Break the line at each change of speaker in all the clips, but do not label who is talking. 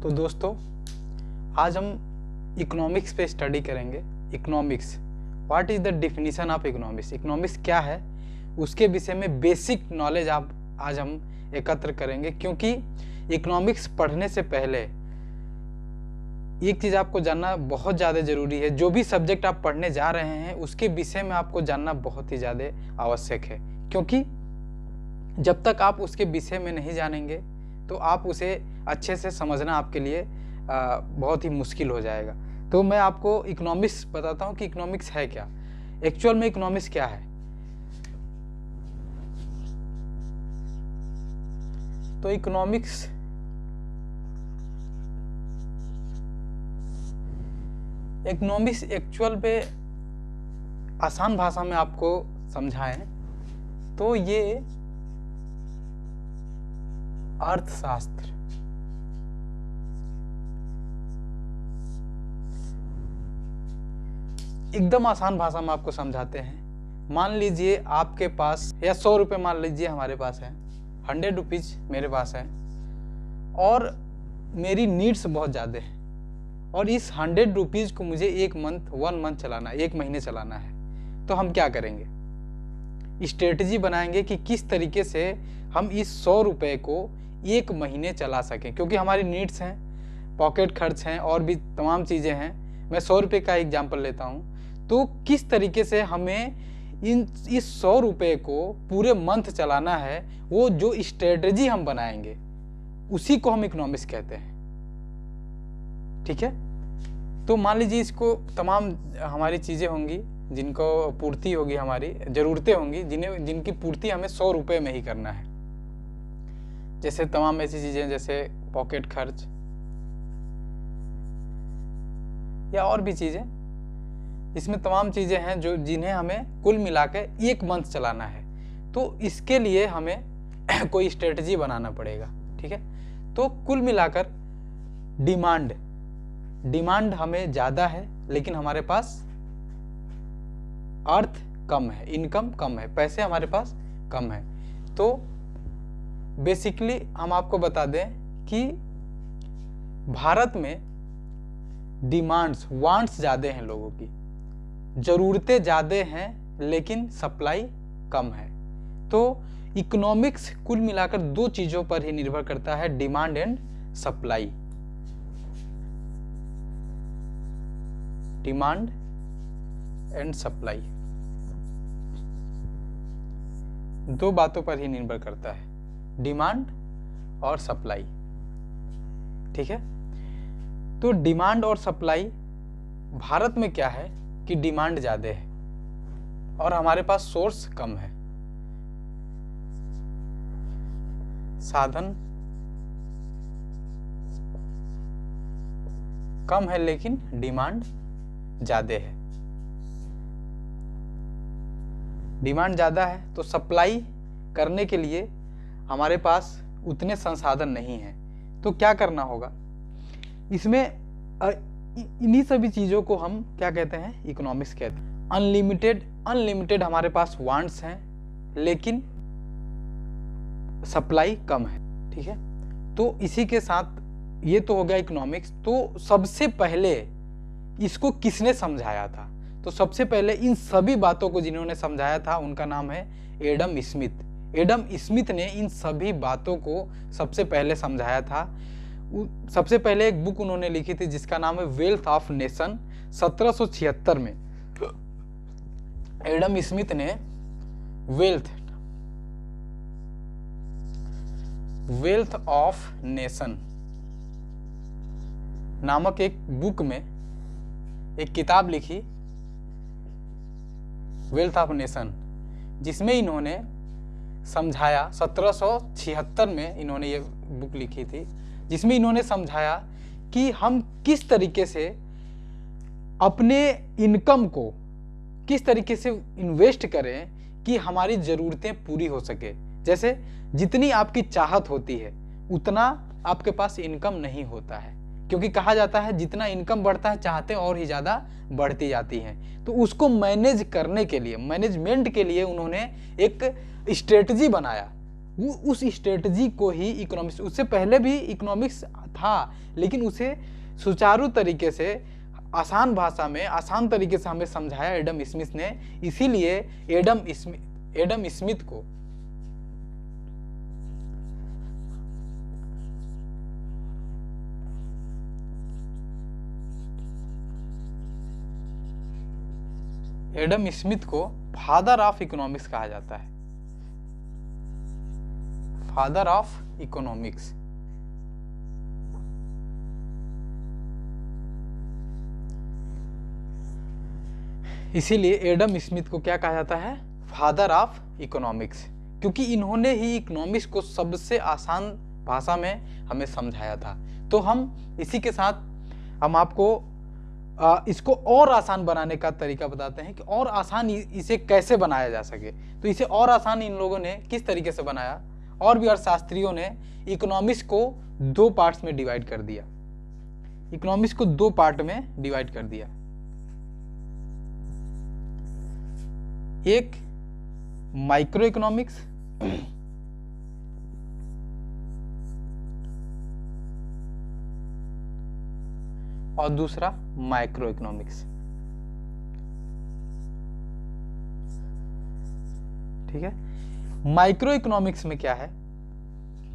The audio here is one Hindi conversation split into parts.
तो दोस्तों आज हम इकोनॉमिक्स पे स्टडी करेंगे। Economics, what is the definition of economics, economics क्या है उसके विषय में बेसिक नॉलेज आज हम एकत्र करेंगे। क्योंकि इकोनॉमिक्स पढ़ने से पहले एक चीज़ आपको जानना बहुत ज़्यादा ज़रूरी है। जो भी सब्जेक्ट आप पढ़ने जा रहे हैं उसके विषय में आपको जानना बहुत ही ज़्यादा आवश्यक है। क्योंकि जब तक आप उसके विषय में नहीं जानेंगे तो आप उसे अच्छे से समझना आपके लिए बहुत ही मुश्किल हो जाएगा। तो मैं आपको इकोनॉमिक्स बताता हूँ कि इकोनॉमिक्स है क्या। एक्चुअल में इकोनॉमिक्स क्या है। तो इकोनॉमिक्स एक्चुअल पे आसान भाषा में आपको समझाएं तो ये अर्थशास्त्र, एकदम आसान भाषा में आपको समझाते हैं। मान लीजिए आपके पास या 100 रुपये मान लीजिए हमारे पास है, 100 रुपीज़ मेरे पास है और मेरी नीड्स बहुत ज़्यादा है और इस 100 रुपीज़ को मुझे 1 मंथ चलाना है, 1 महीने चलाना है। तो हम क्या करेंगे, स्ट्रेटजी बनाएंगे कि किस तरीके से हम इस 100 रुपये को 1 महीने चला सकें। क्योंकि हमारी नीड्स हैं, पॉकेट खर्च हैं और भी तमाम चीज़ें हैं। मैं 100 रुपये का एग्जाम्पल लेता हूँ। तो किस तरीके से हमें इस 100 रुपये को पूरे मंथ चलाना है, वो जो स्ट्रेटजी हम बनाएंगे उसी को हम इकोनॉमिक्स कहते हैं। ठीक है। तो मान लीजिए इसको तमाम हमारी चीज़ें होंगी जिनको पूर्ति होगी, हमारी ज़रूरतें होंगी जिनकी पूर्ति हमें 100 रुपये में ही करना है। जैसे तमाम ऐसी चीज़ें जैसे पॉकेट खर्च या और भी चीज़ें, इसमें तमाम चीज़ें हैं जिन्हें हमें कुल मिला के 1 मंथ चलाना है। तो इसके लिए हमें कोई स्ट्रेटजी बनाना पड़ेगा। ठीक है। तो कुल मिलाकर डिमांड हमें ज़्यादा है लेकिन हमारे पास अर्थ कम है, इनकम कम है, पैसे हमारे पास कम है। तो बेसिकली हम आपको बता दें कि भारत में वांट्स ज़्यादा हैं, लोगों की ज़रूरतें ज़्यादा हैं लेकिन सप्लाई कम है। तो इकोनॉमिक्स कुल मिलाकर 2 चीज़ों पर ही निर्भर करता है, demand and supply. Demand and supply 2 बातों पर ही निर्भर करता है, डिमांड और सप्लाई। ठीक है। तो डिमांड और सप्लाई, भारत में क्या है कि डिमांड ज़्यादा है और हमारे पास सोर्स कम है, साधन कम है लेकिन डिमांड ज़्यादा है। डिमांड ज़्यादा है तो सप्लाई करने के लिए हमारे पास उतने संसाधन नहीं हैं। तो क्या करना होगा, इसमें इन्हीं सभी चीज़ों को हम क्या कहते हैं, इकोनॉमिक्स कहते हैं। अनलिमिटेड हमारे पास वांट्स हैं लेकिन सप्लाई कम है। ठीक है। तो इसी के साथ ये तो हो गया इकोनॉमिक्स। तो सबसे पहले इसको किसने समझाया था, तो सबसे पहले इन सभी बातों को जिन्होंने समझाया था उनका नाम है एडम स्मिथ। एडम स्मिथ ने इन सभी बातों को सबसे पहले समझाया था। सबसे पहले एक बुक उन्होंने लिखी थी जिसका नाम है वेल्थ ऑफ नेशन। 1776 में एडम स्मिथ ने वेल्थ ऑफ नेशन नामक एक बुक में एक किताब लिखी, वेल्थ ऑफ नेशन, जिसमें इन्होंने समझाया, 1776 में इन्होंने ये बुक लिखी थी, जिसमें इन्होंने समझाया कि हम किस तरीके से अपने इनकम को किस तरीके से इन्वेस्ट करें कि हमारी ज़रूरतें पूरी हो सके। जैसे जितनी आपकी चाहत होती है उतना आपके पास इनकम नहीं होता है, क्योंकि कहा जाता है जितना इनकम बढ़ता है चाहते और ही ज़्यादा बढ़ती जाती हैं। तो उसको मैनेज करने के लिए, मैनेजमेंट के लिए उन्होंने एक स्ट्रेटजी बनाया उस स्ट्रेटजी को ही इकोनॉमिक्स, उससे पहले भी इकोनॉमिक्स था, लेकिन उसे सुचारू तरीके से, आसान भाषा में, आसान तरीके से हमें समझाया एडम स्मिथ ने। इसीलिए एडम स्मिथ को फादर ऑफ इकोनॉमिक्स कहा जाता है। Father of economics. इसीलिए एडम स्मिथ को क्या कहा जाता है? फादर ऑफ इकोनॉमिक्स, क्योंकि इन्होंने ही इकोनॉमिक्स को सबसे आसान भाषा में हमें समझाया था। तो हम इसी के साथ हम आपको इसको और आसान बनाने का तरीका बताते हैं कि और आसान इसे कैसे बनाया जा सके। तो इसे और आसान इन लोगों ने किस तरीके से बनाया, और भी अर्थशास्त्रियों ने इकोनॉमिक्स को 2 पार्ट्स में डिवाइड कर दिया। इकोनॉमिक्स को 2 पार्ट में डिवाइड कर दिया। एक माइक्रो इकोनॉमिक्स और दूसरा माइक्रो इकोनॉमिक्स। ठीक है, माइक्रो इकोनॉमिक्स में क्या है,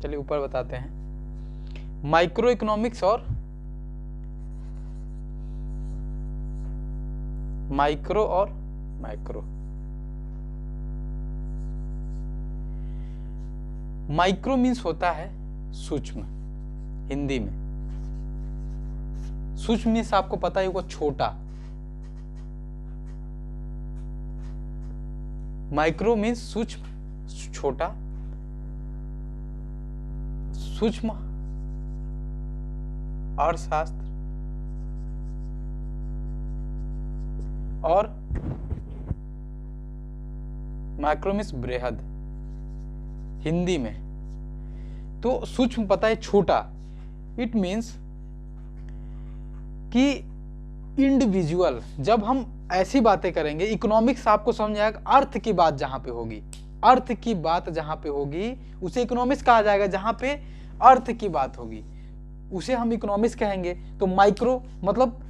चलिए ऊपर बताते हैं। माइक्रो इकोनॉमिक्स और माइक्रो और माइक्रो। माइक्रो मीन्स होता है सूक्ष्म, हिंदी में। सूक्ष्म मीन्स आपको पता है वो छोटा। माइक्रो मीन्स सूक्ष्म, छोटा, सूक्ष्म अर्थशास्त्र, और माइक्रो मीन्स बृहद हिंदी में। तो सूक्ष्म पता है छोटा, इट मीन्स कि इंडिविजुअल। जब हम ऐसी बातें करेंगे, इकोनॉमिक्स आपको समझ आएगा, अर्थ की बात जहां पे होगी, अर्थ की बात जहां पे होगी उसे इकोनॉमिक्स कहा जाएगा। जहां पे अर्थ की बात होगी उसे हम इकोनॉमिक्स कहेंगे। तो माइक्रो मतलब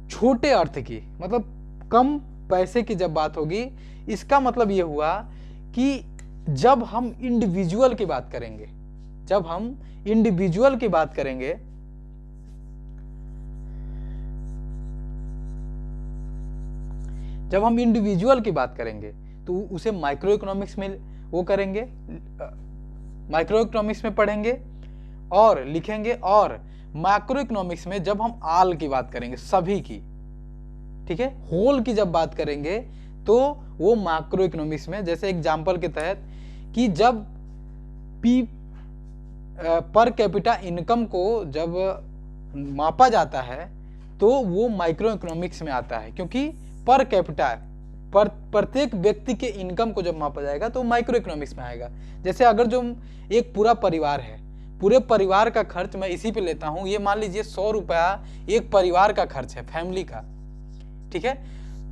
छोटे अर्थ की, मतलब कम पैसे की जब बात होगी, इसका मतलब ये हुआ कि जब हम इंडिविजुअल की बात करेंगे, जब हम इंडिविजुअल की बात करेंगे, जब हम इंडिविजुअल की बात करेंगे तो उसे माइक्रो इकोनॉमिक्स में वो करेंगे, माइक्रो इकोनॉमिक्स में पढ़ेंगे और लिखेंगे। और मैक्रो इकोनॉमिक्स में जब हम आल की बात करेंगे, सभी की, ठीक है, होल की जब बात करेंगे तो वो मैक्रो इकोनॉमिक्स में, जैसे एग्जांपल के तहत कि जब पर कैपिटा इनकम को जब मापा जाता है तो वो माइक्रो इकोनॉमिक्स में आता है, क्योंकि पर कैपिटा प्रत्येक व्यक्ति के इनकम को जब मापा जाएगा तो माइक्रो इकोनॉमिक्स में आएगा। जैसे अगर जो एक पूरा परिवार है, पूरे परिवार का खर्च मैं इसी पे लेता हूं, ये मान लीजिए 100 रुपया एक परिवार का खर्च है, फैमिली का, ठीक है।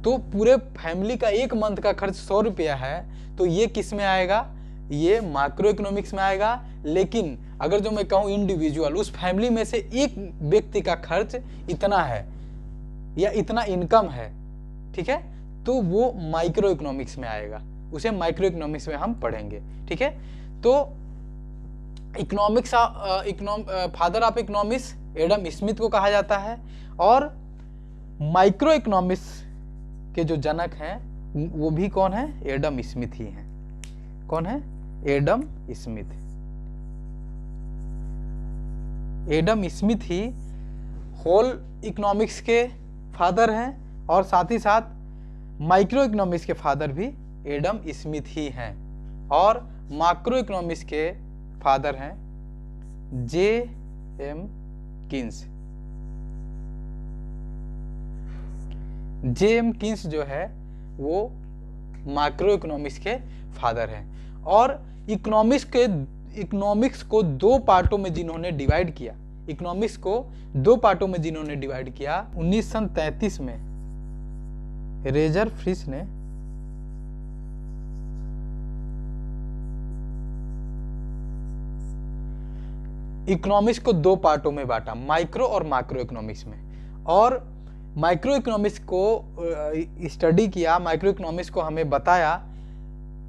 तो पूरे फैमिली का एक मंथ का खर्च 100 रुपया है, तो ये किस में आएगा? ये मैक्रो इकोनॉमिक्स में आएगा। लेकिन अगर जो मैं कहूँ इंडिविजुअल, उस फैमिली में से एक व्यक्ति का खर्च इतना है या इतना इनकम है, ठीक है, तो वो माइक्रो इकोनॉमिक्स में आएगा, उसे माइक्रो इकोनॉमिक्स में हम पढ़ेंगे, ठीक है। तो economics father of economics Adam Smith को कहा जाता है, और माइक्रो इकोनॉमिक्स के जो जनक हैं वो भी कौन है? एडम स्मिथ ही हैं। कौन है? Adam Smith. एडम स्मिथ ही होल इकोनॉमिक्स के फादर हैं, और साथ ही साथ माइक्रो इकोनॉमिक्स के फादर भी एडम स्मिथ ही हैं, और मैक्रो इकोनॉमिक्स के फादर हैं जे एम किन्स। जे एम किन्स जो है वो मैक्रो इकोनॉमिक्स के फादर हैं। और इकोनॉमिक्स को 2 पार्टों में जिन्होंने डिवाइड किया, इकोनॉमिक्स को 2 पार्टों में जिन्होंने डिवाइड किया, 1933 में रेजर फ्रिश ने 1933 इकोनॉमिक्स को दो पार्टों में बांटा, माइक्रो और मैक्रो इकोनॉमिक्स में। और माइक्रो इकोनॉमिक्स को स्टडी किया, माइक्रो इकोनॉमिक्स को हमें बताया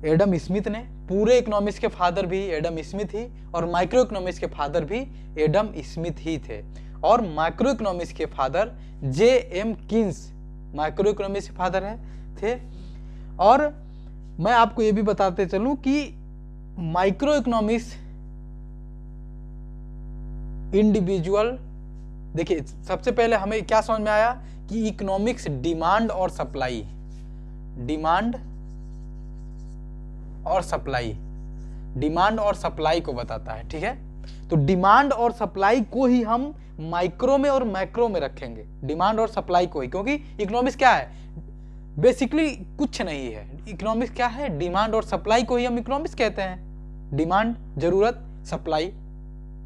एडम स्मिथ ने। पूरे इकोनॉमिक्स के फादर भी एडम स्मिथ ही और माइक्रो इकोनॉमिक्स के फादर भी एडम स्मिथ ही थे। और माइक्रो इकोनॉमिक्स के father J.M. Keynes micro economics के फादर थे। और मैं आपको ये भी बताते चलूं कि माइक्रो इकोनॉमिक्स इंडिविजुअल, देखिए सबसे पहले हमें क्या समझ में आया कि इकोनॉमिक्स डिमांड और सप्लाई, डिमांड और सप्लाई, डिमांड और सप्लाई को बताता है। ठीक है, तो डिमांड और सप्लाई को ही हम माइक्रो में और मैक्रो में रखेंगे, डिमांड और सप्लाई को ही, क्योंकि इकोनॉमिक्स क्या है, बेसिकली कुछ नहीं है। इकोनॉमिक्स क्या है, डिमांड और सप्लाई को ही हम इकोनॉमिक्स कहते हैं। डिमांड जरूरत, सप्लाई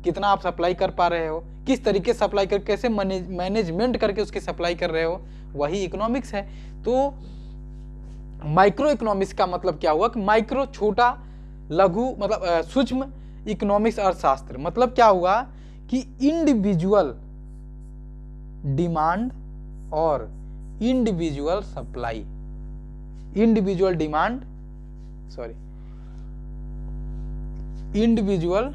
कितना आप सप्लाई कर पा रहे हो, किस तरीके से सप्लाई कर, कैसे मैनेजमेंट करके उसकी सप्लाई कर रहे हो, वही इकोनॉमिक्स है। तो माइक्रो इकोनॉमिक्स का मतलब क्या हुआ कि माइक्रो छोटा, लघु मतलब सूक्ष्म इकोनॉमिक्स अर्थशास्त्र, मतलब क्या हुआ कि इंडिविजुअल डिमांड और individual supply, individual demand individual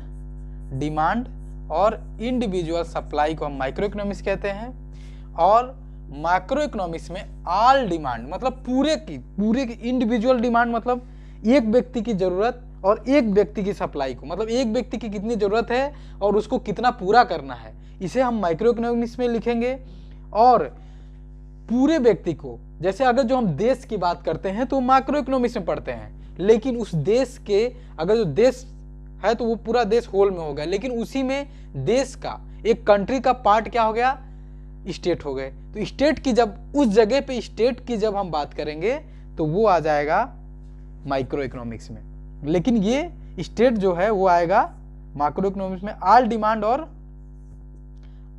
demand और इंडिविजुअल सप्लाई को हम माइक्रो इकोनॉमिक्स कहते हैं। और मैक्रो इकोनॉमिक्स में ऑल डिमांड मतलब पूरे की इंडिविजुअल डिमांड मतलब एक व्यक्ति की जरूरत और एक व्यक्ति की सप्लाई को, मतलब एक व्यक्ति की कितनी जरूरत है और उसको कितना पूरा करना है, इसे हम माइक्रो इकोनॉमिक्स में लिखेंगे। और पूरे व्यक्ति को, जैसे अगर जो हम देश की बात करते हैं तो मैक्रो इकोनॉमिक्स में पढ़ते हैं, लेकिन उस देश के अगर जो देश है तो वो पूरा देश होल में हो गया, लेकिन उसी में देश का एक कंट्री का पार्ट क्या हो गया, स्टेट हो गए। तो स्टेट की जब उस जगह पे स्टेट की जब हम बात करेंगे तो वो आ जाएगा माइक्रो इकोनॉमिक्स में, लेकिन ये स्टेट जो है वो आएगा मैक्रो इकोनॉमिक्स में, ऑल डिमांड और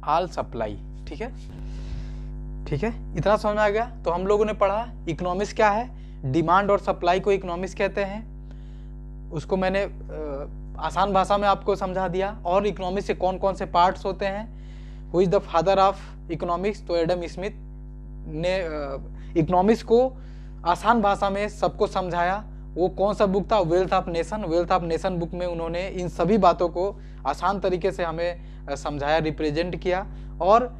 ऑल सप्लाई। ठीक है, ठीक है, इतना समझ में आ गया। तो हम लोगों ने पढ़ा इकोनॉमिक्स क्या है, डिमांड और सप्लाई को इकोनॉमिक्स कहते हैं, उसको मैंने आसान भाषा में आपको समझा दिया। और इकोनॉमिक्स के कौन कौन से पार्ट्स होते हैं, who is the father of economics, तो एडम स्मिथ ने इकोनॉमिक्स को आसान भाषा में सबको समझाया। वो कौन सा बुक था, wealth of nation, wealth of nation book में उन्होंने इन सभी बातों को आसान तरीके से हमें समझाया, रिप्रेजेंट किया। और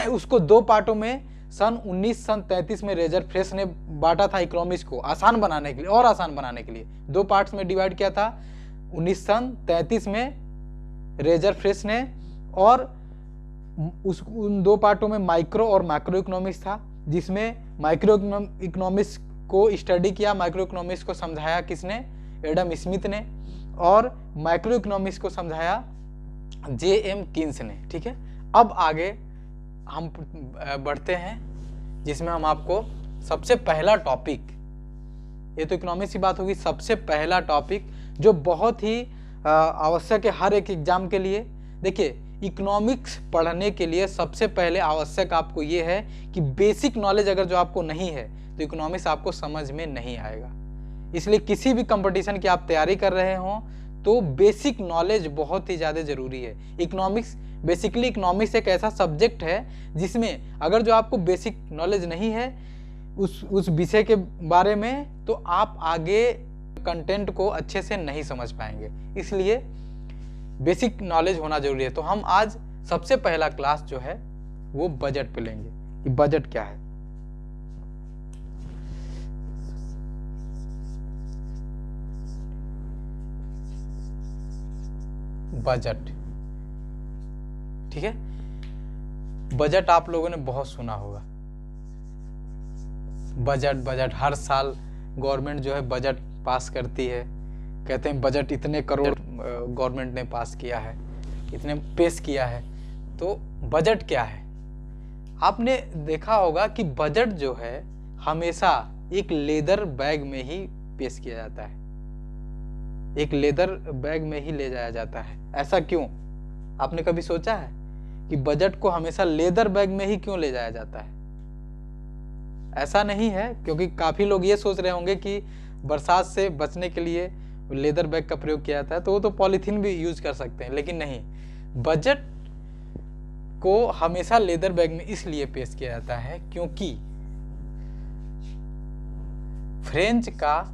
उसको दो पार्टों में सन 1933 में रेजर फ्रेश ने बांटा था इकोनॉमिक्स को आसान बनाने के लिए, और आसान बनाने के लिए दो पार्ट्स में डिवाइड किया था 1933 में रेजर फ्रेश ने। और उन दो पार्टों में माइक्रो और मैक्रो इकोनॉमिक्स था, जिसमें माइक्रो इकोनॉमिक्स को स्टडी किया, माइक्रो इकोनॉमिक्स को समझाया किसने, एडम स्मिथ ने। और माइक्रो इकोनॉमिक्स को समझाया J.M. कीन्स ने। ठीक है, अब आगे हम बढ़ते हैं, जिसमें हम आपको सबसे पहला टॉपिक, ये तो इकोनॉमिक्स की बात होगी, सबसे पहला टॉपिक जो बहुत ही आवश्यक है हर एक एग्जाम के लिए। देखिए, इकोनॉमिक्स पढ़ने के लिए सबसे पहले आवश्यक आपको ये है कि बेसिक नॉलेज अगर जो आपको नहीं है तो इकोनॉमिक्स आपको समझ में नहीं आएगा। इसलिए किसी भी कंपटीशन की आप तैयारी कर रहे हो तो बेसिक नॉलेज बहुत ही ज़्यादा ज़रूरी है। इकोनॉमिक्स बेसिकली इकोनॉमिक्स एक ऐसा सब्जेक्ट है जिसमें अगर जो आपको बेसिक नॉलेज नहीं है उस विषय के बारे में, तो आप आगे कंटेंट को अच्छे से नहीं समझ पाएंगे। इसलिए बेसिक नॉलेज होना जरूरी है। तो हम आज सबसे पहला क्लास जो है वो बजट पे लेंगे कि बजट क्या है। बजट, ठीक है, बजट आप लोगों ने बहुत सुना होगा। बजट हर साल गवर्नमेंट जो है बजट पास करती है, कहते हैं बजट इतने करोड़ गवर्नमेंट ने पास किया है, इतने पेश किया है। तो बजट क्या है, आपने देखा होगा कि बजट जो है हमेशा एक लेदर बैग में ही पेश किया जाता है, एक लेदर बैग में ही ले जाया जाता है। ऐसा क्यों, आपने कभी सोचा है कि बजट को हमेशा लेदर बैग में ही क्यों ले जाया जाता है? ऐसा नहीं है, क्योंकि काफ़ी लोग ये सोच रहे होंगे कि बरसात से बचने के लिए लेदर बैग का प्रयोग किया जाता है, तो वो तो पॉलीथीन भी यूज कर सकते हैं, लेकिन नहीं। बजट को हमेशा लेदर बैग में इसलिए पेश किया जाता है क्योंकि फ्रेंच का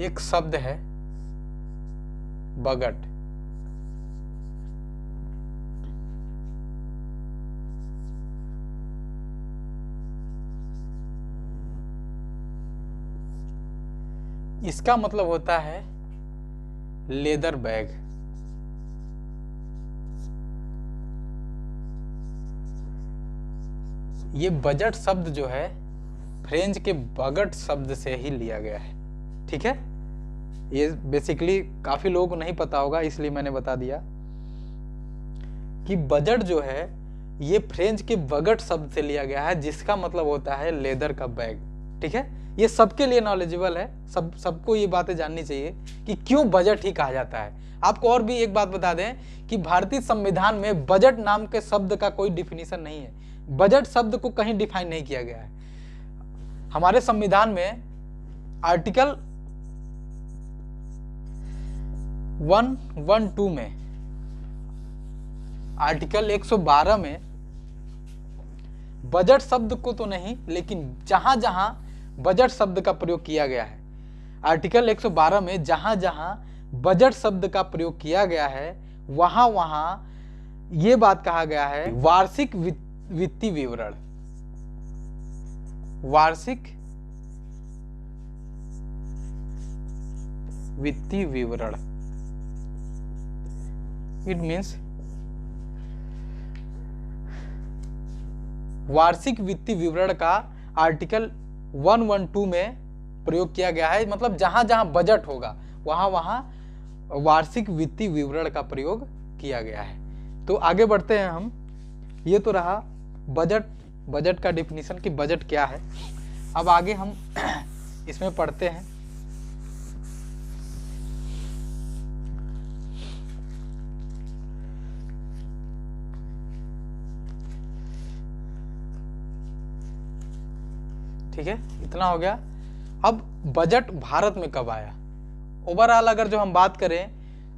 एक शब्द है बगट। इसका मतलब होता है लेदर बैग। ये बजट शब्द जो है फ्रेंच के बगट शब्द से ही लिया गया है। ठीक है, ये बेसिकली काफी लोगों को नहीं पता होगा, इसलिए मैंने बता दिया कि बजट जो है ये फ्रेंच के बगट शब्द से लिया गया है, जिसका मतलब होता है लेदर का बैग। ठीक है, ये सबके लिए नॉलेजेबल है, सबको ये बातें जाननी चाहिए कि क्यों बजट ही कहा जाता है। आपको और भी एक बात बता दें कि भारतीय संविधान में बजट नाम के शब्द का कोई डिफिनीशन नहीं है। बजट शब्द को कहीं डिफाइन नहीं किया गया है। हमारे संविधान में आर्टिकल 112 में, आर्टिकल 112 में बजट शब्द को तो नहीं, लेकिन जहां जहां बजट शब्द का प्रयोग किया गया है, आर्टिकल 112 में जहां जहां बजट शब्द का प्रयोग किया गया है वहां वहां यह बात कहा गया है वार्षिक वित्तीय विवरण। वार्षिक वित्तीय विवरण, इट मीन्स वार्षिक वित्तीय विवरण का आर्टिकल 112 में प्रयोग किया गया है। मतलब जहां जहां बजट होगा वहां वहां वार्षिक वित्तीय विवरण का प्रयोग किया गया है। तो आगे बढ़ते हैं हम। ये तो रहा बजट का डिफिनीशन कि बजट क्या है। अब आगे हम इसमें पढ़ते हैं। ठीक है, इतना हो गया। अब बजट भारत में कब आया? ओवरऑल अगर जो हम बात करें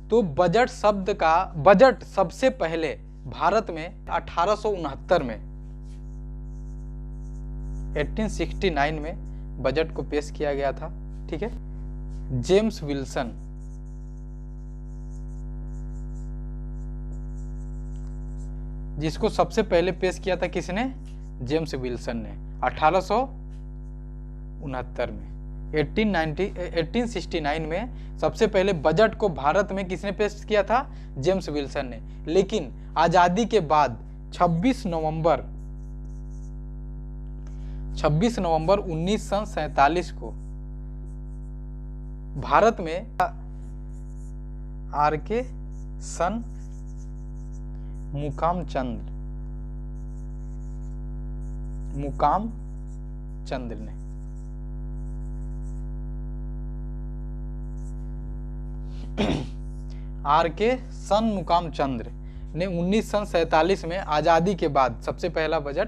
तो बजट शब्द का बजट सबसे पहले भारत में 1869 में 1869 में बजट को पेश किया गया था। ठीक है, जेम्स विल्सन, जिसको सबसे पहले पेश किया था किसने? जेम्स विल्सन ने 1869 में। 1869 में सबसे पहले बजट को भारत में किसने पेश किया था? जेम्स विल्सन ने। लेकिन आजादी के बाद 26 नवंबर 1947 को भारत में आर.के. सन मुकाम चंद्र ने आर.के. सन मुकाम चंद्र ने 1947 में आज़ादी के बाद सबसे पहला बजट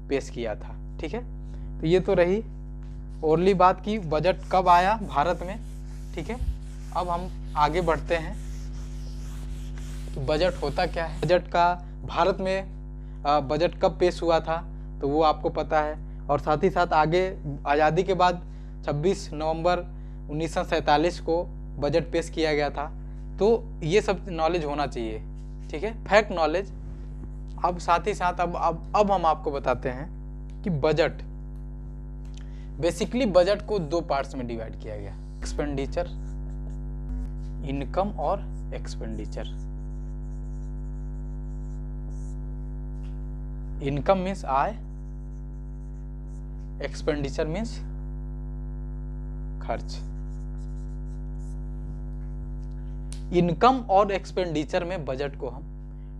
पेश किया था। ठीक है, तो ये तो रही ओरली बात की बजट कब आया भारत में। ठीक है, अब हम आगे बढ़ते हैं तो बजट होता क्या है। बजट का भारत में बजट कब पेश हुआ था तो वो आपको पता है, और साथ ही साथ आगे आज़ादी के बाद 26 नवंबर 1947 को बजट पेश किया गया था। तो ये सब नॉलेज होना चाहिए। ठीक है, फैक्ट नॉलेज। अब साथ ही साथ अब हम आपको बताते हैं कि बजट बेसिकली बजट को दो पार्ट्स में डिवाइड किया गया, एक्सपेंडिचर, इनकम और एक्सपेंडिचर। इनकम मीन्स आय, एक्सपेंडिचर मीन्स खर्च। इनकम और एक्सपेंडिचर में बजट को हम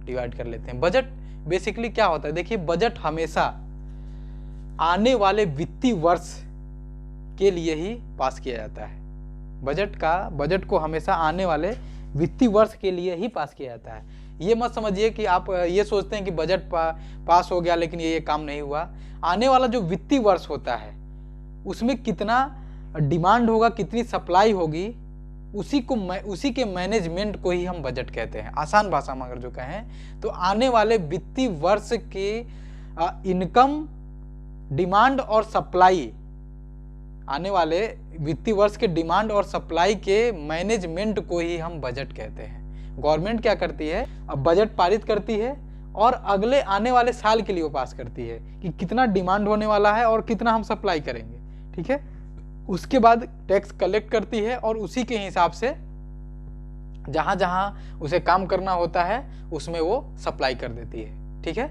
डिवाइड कर लेते हैं। बजट बेसिकली क्या होता है? देखिए, बजट हमेशा आने वाले वित्तीय वर्ष के लिए ही पास किया जाता है। बजट को हमेशा आने वाले वित्तीय वर्ष के लिए ही पास किया जाता है। ये मत समझिए कि आप ये सोचते हैं कि बजट पास हो गया लेकिन ये काम नहीं हुआ। आने वाला जो वित्तीय वर्ष होता है उसमें कितना डिमांड होगा, कितनी सप्लाई होगी, उसी के मैनेजमेंट को ही हम बजट कहते हैं। आसान भाषा में अगर जो कहें तो आने वाले वित्तीय वर्ष के इनकम, डिमांड और सप्लाई, आने वाले वित्तीय वर्ष के डिमांड और सप्लाई के मैनेजमेंट को ही हम बजट कहते हैं। गवर्नमेंट क्या करती है, अब बजट पारित करती है और अगले आने वाले साल के लिए वो पास करती है कि कितना डिमांड होने वाला है और कितना हम सप्लाई करेंगे, ठीक है। उसके बाद टैक्स कलेक्ट करती है और उसी के हिसाब से जहां जहां उसे काम करना होता है उसमें वो सप्लाई कर देती है, ठीक है।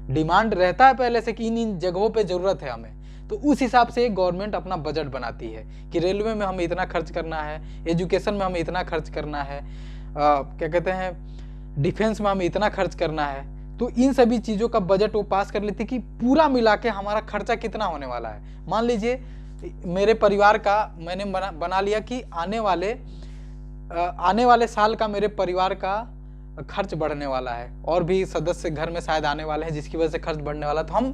डिमांड रहता है पहले से कि इन जगहों पे जरूरत है हमें, तो उस हिसाब से गवर्नमेंट अपना बजट बनाती है कि रेलवे में हमें इतना खर्च करना है, एजुकेशन में हमें इतना खर्च करना है, क्या कहते हैं, डिफेंस में हमें इतना खर्च करना है। तो इन सभी चीज़ों का बजट वो पास कर लेती कि पूरा मिला के हमारा खर्चा कितना होने वाला है। मान लीजिए मेरे परिवार का मैंने बना लिया कि आने वाले साल का मेरे परिवार का खर्च बढ़ने वाला है और भी सदस्य घर में शायद आने वाले हैं जिसकी वजह से खर्च बढ़ने वाला, तो हम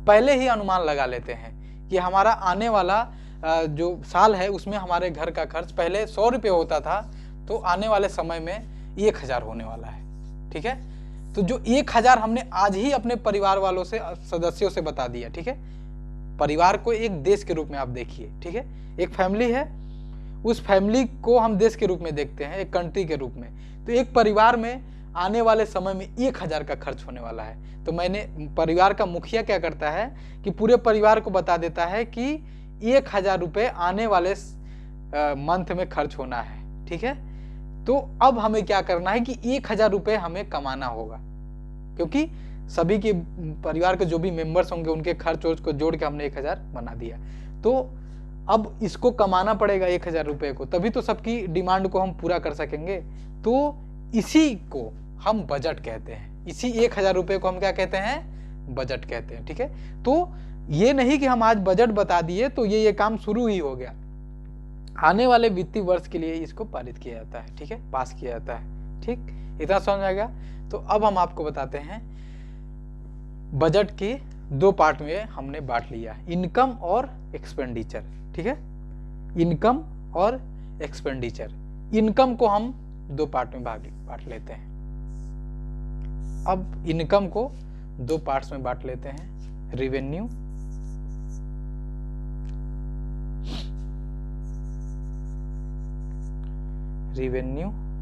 पहले ही अनुमान लगा लेते हैं कि हमारा आने वाला जो साल है उसमें हमारे घर का खर्च पहले 100 रुपये होता था तो आने वाले समय में 1000 होने वाला है, ठीक है। तो जो 1000 हमने आज ही अपने परिवार वालों से, सदस्यों से बता दिया, ठीक है। परिवार को एक देश के रूप में आप देखिए, ठीक है। एक फैमिली है, उस फैमिली को हम देश के रूप में देखते हैं, एक कंट्री के रूप में। तो एक परिवार में आने वाले समय में 1000 का खर्च होने वाला है, तो मैंने परिवार का मुखिया क्या करता है कि पूरे परिवार को बता देता है कि 1000 रुपये आने वाले मंथ में खर्च होना है, ठीक है। तो अब हमें क्या करना है कि 1000 रुपये हमें कमाना होगा, क्योंकि सभी के परिवार के जो भी मेंबर्स होंगे उनके खर्च को जोड़ के हमने 1000 बना दिया। तो अब इसको कमाना पड़ेगा 1000 रुपये को, तभी तो सबकी डिमांड को हम पूरा कर सकेंगे। तो इसी को हम बजट कहते हैं, इसी 1000 रुपये को हम क्या कहते हैं, बजट कहते हैं, ठीक है। तो ये नहीं कि हम आज बजट बता दिए तो ये काम शुरू ही हो गया, आने वाले वित्तीय वर्ष के लिए इसको पारित किया जाता है, ठीक है, पास किया जाता है, ठीक। इतना समझ आ गया। तो अब हम आपको बताते हैं बजट के 2 पार्ट में हमने बांट लिया, इनकम और एक्सपेंडिचर, ठीक है। इनकम और एक्सपेंडिचर, इनकम को हम 2 पार्ट में बांट लेते हैं। अब इनकम को 2 पार्ट्स में बांट लेते हैं, रेवेन्यू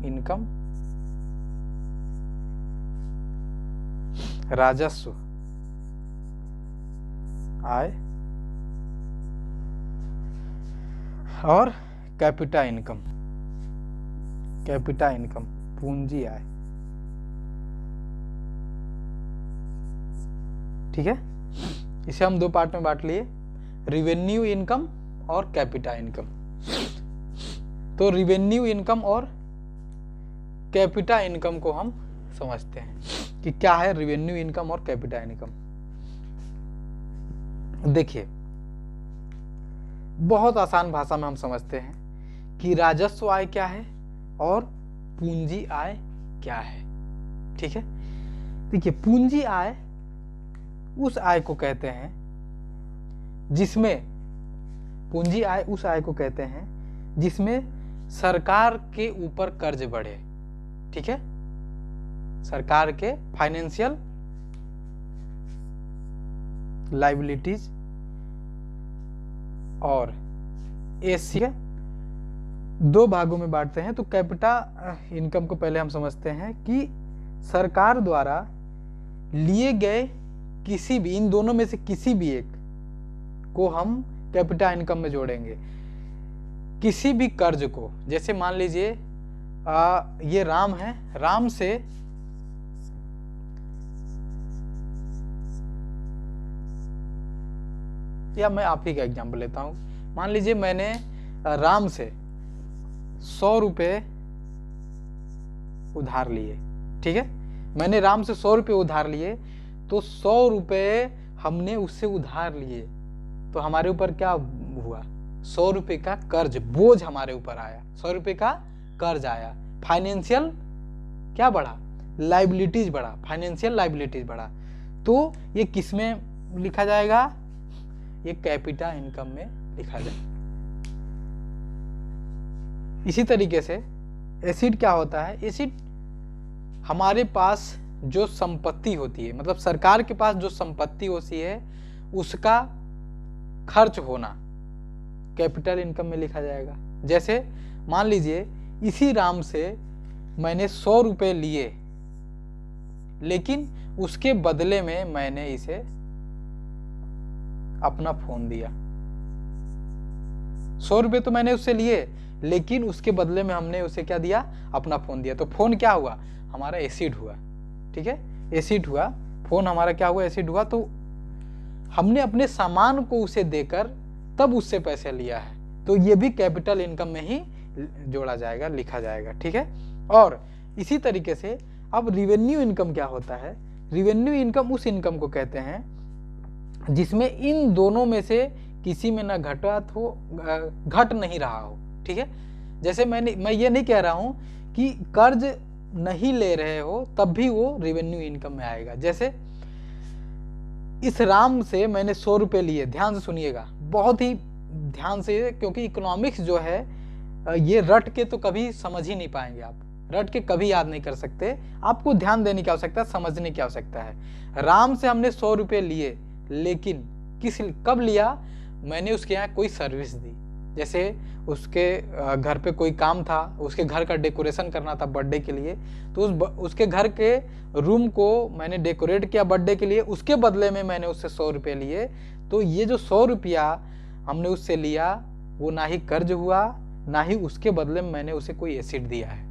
इनकम, राजस्व आय और कैपिटा इनकम, पूंजी आय, ठीक है। इसे हम 2 पार्ट में बांट लिए, रेवेन्यू इनकम और कैपिटा इनकम। तो रेवेन्यू इनकम और कैपिटा इनकम को हम समझते हैं कि क्या है रेवेन्यू इनकम और कैपिटा इनकम। देखिए बहुत आसान भाषा में हम समझते हैं कि राजस्व आय क्या है और पूंजी आय क्या है, ठीक है। देखिए पूंजी आय उस आय को कहते हैं जिसमें, पूंजी आय उस आय को कहते हैं जिसमें सरकार के ऊपर कर्ज बढ़े, ठीक है। सरकार के फाइनेंशियल लायबिलिटीज और एसी 2 भागों में बांटते हैं। तो कैपिटा इनकम को पहले हम समझते हैं कि सरकार द्वारा लिए गए किसी भी, इन दोनों में से किसी भी एक को हम कैपिटा इनकम में जोड़ेंगे। किसी भी कर्ज को, जैसे मान लीजिए ये राम है, राम से या मैं आप ही का एग्जांपल लेता हूं, मान लीजिए मैंने राम से 100 रुपये उधार लिए, ठीक है। मैंने राम से 100 रुपये उधार लिए, तो 100 रुपये हमने उससे उधार लिए, तो हमारे ऊपर क्या हुआ, 100 रुपये का कर्ज बोझ हमारे ऊपर आया, 100 रुपये का कर्ज आया। फाइनेंशियल क्या बढ़ा, लायबिलिटीज बढ़ा, फाइनेंशियल लायबिलिटीज बढ़ा। तो ये किस में लिखा जाएगा, ये कैपिटा इनकम में लिखा जाएगा। इसी तरीके से एसिड क्या होता है, एसिड हमारे पास जो संपत्ति होती है, मतलब सरकार के पास जो संपत्ति होती है उसका खर्च होना कैपिटल इनकम में लिखा जाएगा। जैसे मान लीजिए इसी राम से मैंने 100 रुपये लिए, लेकिन उसके बदले में मैंने इसे अपना फोन दिया। 100 रुपये तो मैंने उससे लिए, लेकिन उसके बदले में हमने उसे क्या दिया, अपना फोन दिया। तो फोन क्या हुआ, हमारा एसिड हुआ। ठीक है, एसिड हुआ, फोन हमारा क्या हुआ, एसिड हुआ। तो हमने अपने सामान को उसे देकर तब उससे पैसे लिया है, तो ये भी कैपिटल इनकम में ही जोड़ा जाएगा, लिखा जाएगा। ठीक है, और इसी तरीके से अब रिवेन्यू इनकम क्या होता है, रिवेन्यू इनकम उस इनकम को कहते हैं जिसमें इन दोनों में से किसी में ना घट नहीं रहा हो। ठीक है, जैसे मैं ये नहीं कह रहा हूं कि कर्ज नहीं ले रहे हो तब भी वो रिवेन्यू इनकम में आएगा। जैसे इस राम से मैंने 100 रुपये लिए, ध्यान से सुनिएगा, बहुत ही ध्यान से, क्योंकि इकोनॉमिक्स जो है ये रट के तो कभी समझ ही नहीं पाएंगे आप, रट के कभी याद नहीं कर सकते। आपको ध्यान देने की आवश्यकता, समझने की आवश्यकता है। राम से हमने 100 रुपये लिए, लेकिन कब लिया, मैंने उसके यहाँ कोई सर्विस दी। जैसे उसके घर पे कोई काम था, उसके घर का डेकोरेशन करना था बर्थडे के लिए, तो उसके घर के रूम को मैंने डेकोरेट किया बर्थडे के लिए, उसके बदले में मैंने उससे 100 रुपये लिए। तो ये जो 100 रुपया हमने उससे लिया वो ना ही कर्ज हुआ, ना ही उसके बदले में मैंने उसे कोई एसिड दिया है,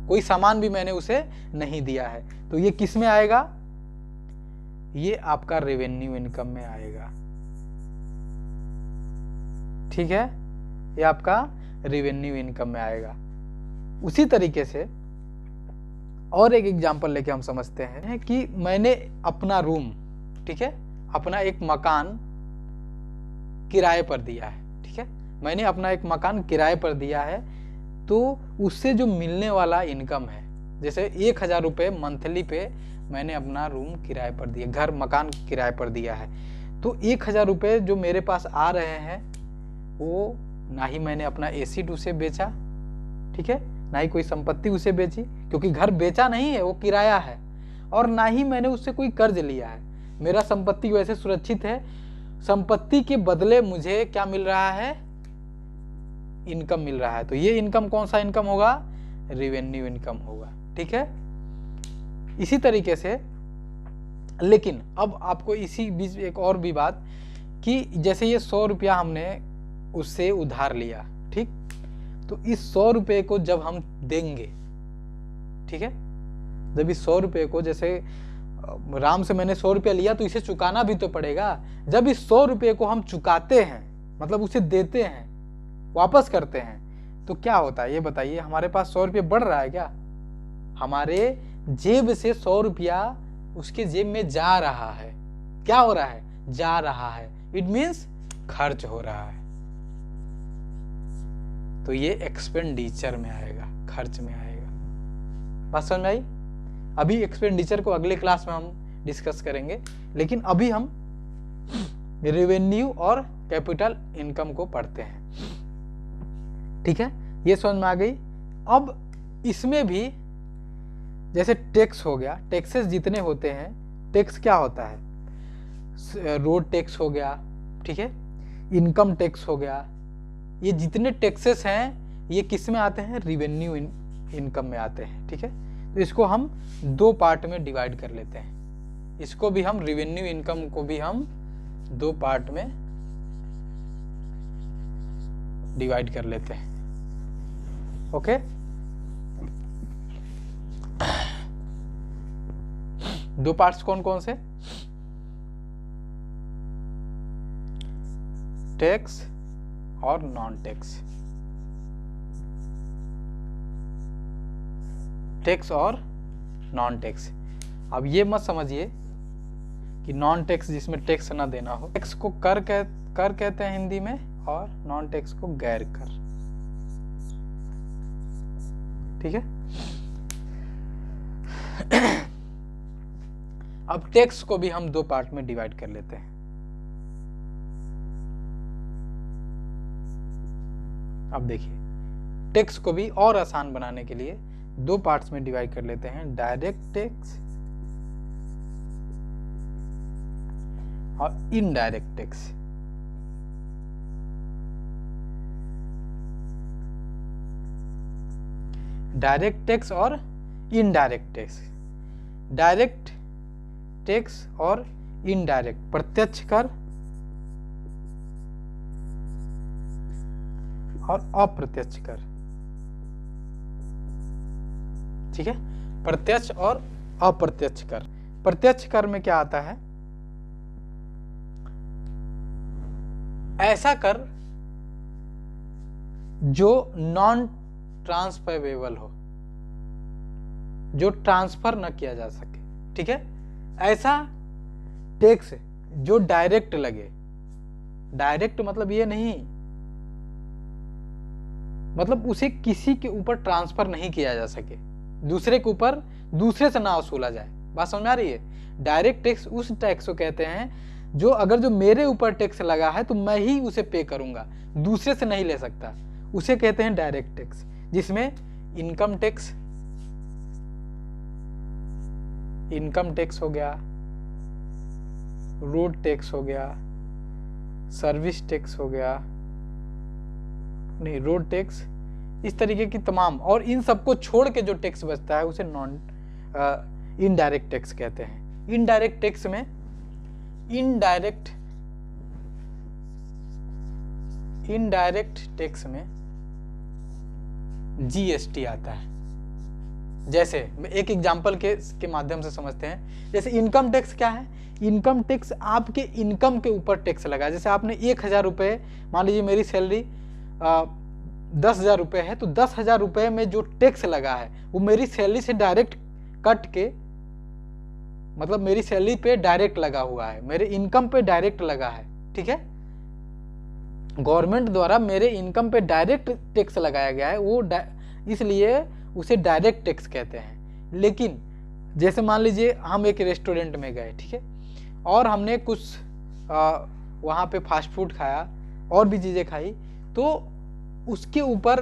कोई सामान भी मैंने उसे नहीं दिया है। तो ये किस में आएगा, ये आपका रेवेन्यू इनकम में आएगा। ठीक है, ये आपका रेवेन्यू इनकम में आएगा। उसी तरीके से और एक एग्जांपल लेके हम समझते हैं कि मैंने अपना रूम, ठीक है, अपना एक मकान किराए पर दिया है। ठीक है, मैंने अपना एक मकान किराए पर दिया है, तो उससे जो मिलने वाला इनकम है, जैसे 1000 रुपये मंथली पे मैंने अपना रूम किराए पर दिया, घर मकान किराए पर दिया है, तो 1000 रुपये जो मेरे पास आ रहे हैं वो ना ही मैंने अपना एसिड उसे बेचा, ठीक है, ना ही कोई संपत्ति उसे बेची, क्योंकि घर बेचा नहीं है, वो किराया है, और ना ही मैंने उससे कोई कर्ज लिया है। मेरा संपत्ति वैसे सुरक्षित है, संपत्ति के बदले मुझे क्या मिल रहा है, इनकम मिल रहा है। तो ये इनकम कौन सा इनकम होगा, रेवेन्यू इनकम होगा। ठीक है, इसी तरीके से, लेकिन अब आपको इसी बीच एक और भी बात कि जैसे ये 100 रुपया हमने उससे उधार लिया, ठीक, तो इस 100 रुपये को जब हम देंगे, ठीक है, जब इस 100 रुपये को, जैसे राम से मैंने 100 रुपया लिया तो इसे चुकाना भी तो पड़ेगा। जब इस 100 रुपये को हम चुकाते हैं, मतलब उसे देते हैं, वापस करते हैं, तो क्या होता है ये बताइए, हमारे पास 100 रुपये बढ़ रहा है क्या, हमारे जेब से 100 रुपया उसके जेब में जा रहा है। क्या हो रहा है, जा रहा है, इट मीन्स खर्च हो रहा है। तो ये एक्सपेंडिचर में आएगा, खर्च में आएगा। बात समझ में आई? अभी एक्सपेंडिचर को अगले क्लास में हम डिस्कस करेंगे, लेकिन अभी हम रेवेन्यू और कैपिटल इनकम को पढ़ते हैं। ठीक है, ये समझ में आ गई। अब इसमें भी जैसे टैक्स हो गया, टैक्सेस जितने होते हैं, टैक्स क्या होता है, रोड टैक्स हो गया, ठीक है, इनकम टैक्स हो गया, ये जितने टैक्सेस हैं ये किस में आते हैं, रिवेन्यू इनकम में आते हैं। ठीक है, तो इसको हम 2 पार्ट में डिवाइड कर लेते हैं, इसको भी हम रिवेन्यू इनकम को भी हम 2 पार्ट में डिवाइड कर लेते हैं। ओके, दो पार्ट्स कौन कौन से, टैक्स और नॉन टैक्स, टैक्स और नॉन टैक्स। अब ये मत समझिए कि नॉन टैक्स जिसमें टैक्स ना देना हो, टैक्स को कर कहते हैं हिंदी में, और नॉन टैक्स को गैर कर। ठीक है, अब टैक्स को भी हम 2 पार्ट में डिवाइड कर लेते हैं। अब देखिए, टैक्स को भी और आसान बनाने के लिए दो पार्ट्स में डिवाइड कर लेते हैं, डायरेक्ट टैक्स और इनडायरेक्ट टैक्स। डायरेक्ट टैक्स और इनडायरेक्ट टैक्स। डायरेक्ट टैक्स और इनडायरेक्ट, प्रत्यक्ष कर और अप्रत्यक्ष कर। ठीक है, प्रत्यक्ष और अप्रत्यक्ष कर। प्रत्यक्ष कर में क्या आता है? ऐसा कर जो नॉन ट्रांसफरेबल हो, जो ट्रांसफर न किया जा सके। ठीक है, ऐसा टैक्स जो डायरेक्ट लगे। डायरेक्ट मतलब ये नहीं, मतलब उसे किसी के ऊपर ट्रांसफर नहीं किया जा सके, दूसरे के ऊपर, दूसरे से ना वसूला जाए। बात समझ में आ रही है? डायरेक्ट टैक्स उस टैक्स को कहते हैं जो अगर जो मेरे ऊपर टैक्स लगा है तो मैं ही उसे पे करूंगा, दूसरे से नहीं ले सकता, उसे कहते हैं डायरेक्ट टैक्स। जिसमें इनकम टैक्स, इनकम टैक्स हो गया, रोड टैक्स हो गया, सर्विस टैक्स हो गया, नहीं रोड टैक्स, इस तरीके की तमाम, और इन सबको छोड़ के जो टैक्स बचता है उसे नॉन इनडायरेक्ट टैक्स कहते हैं। इनडायरेक्ट टैक्स में इनडायरेक्ट टैक्स में जीएसटी आता है। जैसे एक एग्जांपल के माध्यम से समझते हैं। जैसे इनकम टैक्स क्या है? इनकम टैक्स आपके इनकम के ऊपर टैक्स लगा। जैसे आपने 1000 रुपये, मान लीजिए मेरी सैलरी 10,000 रुपये है, तो 10,000 रुपये में जो टैक्स लगा है वो मेरी सैलरी से डायरेक्ट कट के, मतलब मेरी सैलरी पे डायरेक्ट लगा हुआ है, मेरे इनकम पे डायरेक्ट लगा है। ठीक है, गवर्नमेंट द्वारा मेरे इनकम पे डायरेक्ट टैक्स लगाया गया है, वो इसलिए उसे डायरेक्ट टैक्स कहते हैं। लेकिन जैसे मान लीजिए हम एक रेस्टोरेंट में गए, ठीक है, और हमने कुछ वहाँ पे फास्ट फूड खाया और भी चीज़ें खाई, तो उसके ऊपर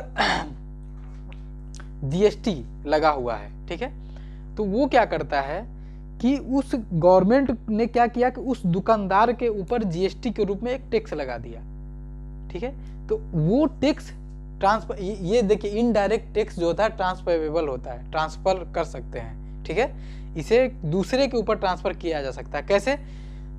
जीएसटी लगा हुआ है। ठीक है, तो वो क्या करता है कि उस गवर्नमेंट ने क्या किया कि उस दुकानदार के ऊपर जीएसटी के रूप में एक टैक्स लगा दिया। ठीक है, तो वो टैक्स ट्रांसफर, ये देखिए इनडायरेक्ट टैक्स जो होता है ट्रांसफरेबल होता है, ट्रांसफर कर सकते हैं। ठीक है, इसे दूसरे के ऊपर ट्रांसफर किया जा सकता है। कैसे?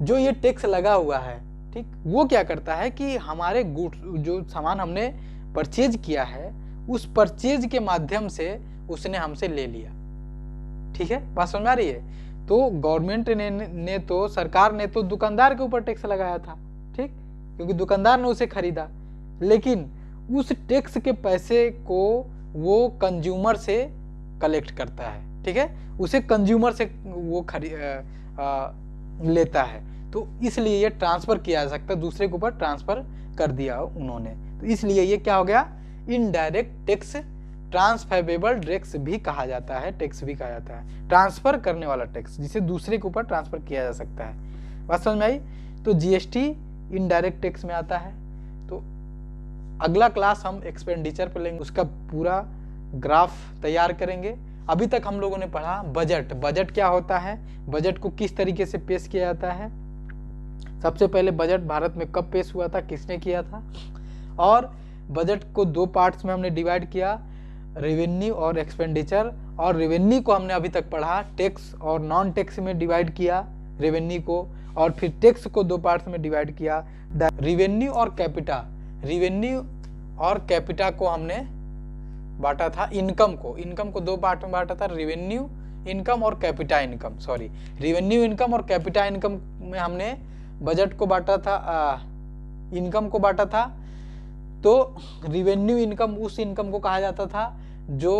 जो ये टैक्स लगा हुआ है, ठीक, वो क्या करता है कि हमारे गुड्स, जो सामान हमने परचेज किया है, उस परचेज के माध्यम से उसने हमसे ले लिया। ठीक है, बात समझ में आ रही है? तो गवर्नमेंट ने तो, सरकार ने तो दुकानदार के ऊपर टैक्स लगाया था, ठीक, क्योंकि दुकानदार ने उसे खरीदा, लेकिन उस टैक्स के पैसे को वो कंज्यूमर से कलेक्ट करता है। ठीक है, उसे कंज्यूमर से वो लेता है, तो इसलिए ये ट्रांसफर किया जा सकता है, दूसरे के ऊपर ट्रांसफर कर दिया उन्होंने, तो इसलिए ये क्या हो गया? Indirect tax. ट्रांसफरेबल टैक्स भी कहा जाता है, टैक्स भी कहा जाता है, ट्रांसफर करने वाला टैक्स, जिसे दूसरे के ऊपर ट्रांसफर किया जा सकता है। बात समझ में आई? तो जीएसटी इनडायरेक्ट टैक्स में आता है। तो अगला क्लास हम एक्सपेंडिचर पर लेंगे, उसका पूरा ग्राफ तैयार करेंगे। अभी तक हम लोगों ने पढ़ा बजट। बजट क्या होता है, बजट को किस तरीके से पेश किया जाता है, सबसे पहले बजट भारत में कब पेश हुआ था, किसने किया था, और बजट को दो पार्ट्स में हमने डिवाइड किया, रेवेन्यू और एक्सपेंडिचर। और रेवेन्यू को हमने अभी तक पढ़ा, टैक्स और नॉन टैक्स में डिवाइड किया रेवेन्यू को, और फिर टैक्स को दो पार्ट्स में डिवाइड किया, रेवेन्यू और कैपिटा। रेवेन्यू और कैपिटा को हमने बांटा था, इनकम को दो पार्ट में बांटा था, रेवेन्यू इनकम और capita income, sorry, revenue income और कैपिटा इनकम में हमने बजट को बांटा था, इनकम को बांटा था। तो रेवेन्यू इनकम उस इनकम को कहा जाता था जो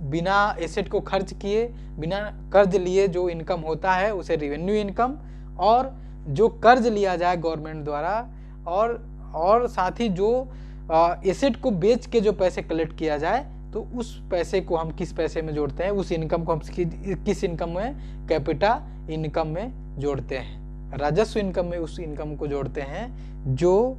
बिना एसेट को खर्च किए, बिना कर्ज लिए जो इनकम होता है उसे रेवेन्यू इनकम, और जो कर्ज लिया जाए गवर्नमेंट द्वारा और साथ ही जो एसेट को बेच के जो पैसे कलेक्ट किया जाए, तो उस पैसे को हम किस पैसे में जोड़ते हैं, उस इनकम को हम किस इनकम में, कैपिटा इनकम में जोड़ते हैं। राजस्व इनकम में उस इनकम को जोड़ते हैं जो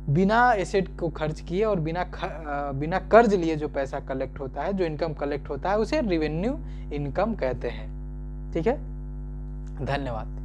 बिना एसेट को खर्च किए और बिना कर्ज लिए जो पैसा कलेक्ट होता है, जो इनकम कलेक्ट होता है, उसे रेवेन्यू इनकम कहते हैं। ठीक है, धन्यवाद।